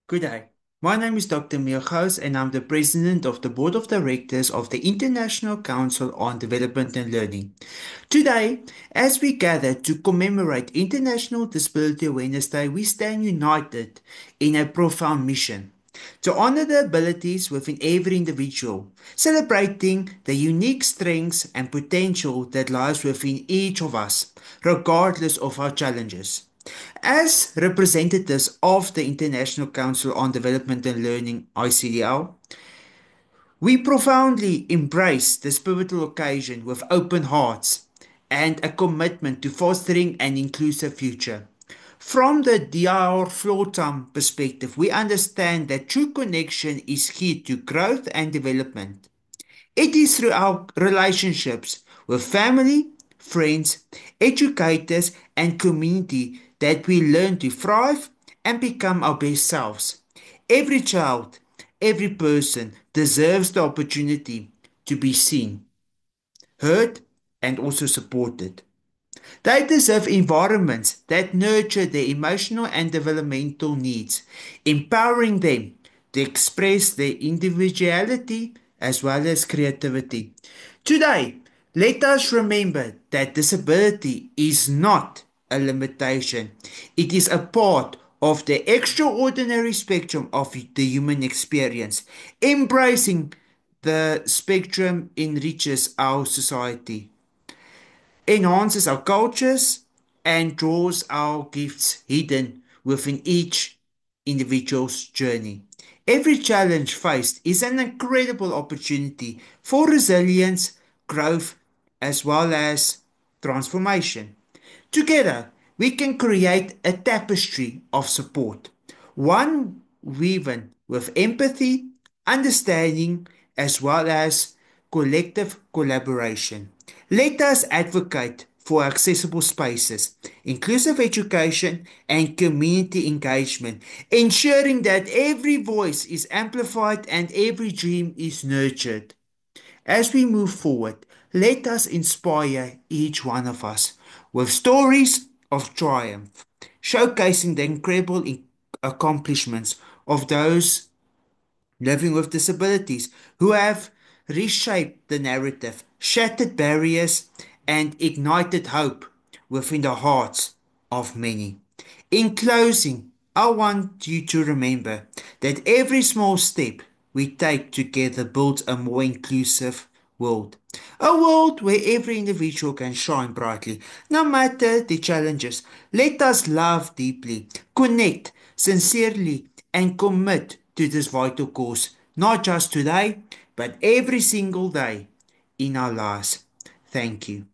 Good day. My name is Dr. Milchhaus and I'm the President of the Board of Directors of the International Council on Development and Learning. Today, as we gather to commemorate International Disability Awareness Day, we stand united in a profound mission to honor the abilities within every individual, celebrating the unique strengths and potential that lies within each of us, regardless of our challenges. As representatives of the International Council on Development and Learning, ICDL, we profoundly embrace this pivotal occasion with open hearts and a commitment to fostering an inclusive future. From the DR Floatam perspective, we understand that true connection is key to growth and development. It is through our relationships with family, friends, educators, and community that we learn to thrive and become our best selves. Every child, every person deserves the opportunity to be seen, heard, and also supported. They deserve environments that nurture their emotional and developmental needs, empowering them to express their individuality as well as creativity. Today, let us remember that disability is not a limitation, it is a part of the extraordinary spectrum of the human experience. Embracing the spectrum enriches our society, enhances our cultures, and draws our gifts hidden within each individual's journey. Every challenge faced is an incredible opportunity for resilience, growth, as well as transformation. Together, we can create a tapestry of support, one woven with empathy, understanding, as well as collective collaboration. Let us advocate for accessible spaces, inclusive education, and community engagement, ensuring that every voice is amplified and every dream is nurtured. As we move forward, let us inspire each one of us with stories of triumph, showcasing the incredible accomplishments of those living with disabilities who have reshaped the narrative, shattered barriers, and ignited hope within the hearts of many. In closing, I want you to remember that every small step we take together builds a more inclusive world. A world where every individual can shine brightly, no matter the challenges. Let us love deeply, connect sincerely, and commit to this vital cause, not just today, but every single day in our lives. Thank you.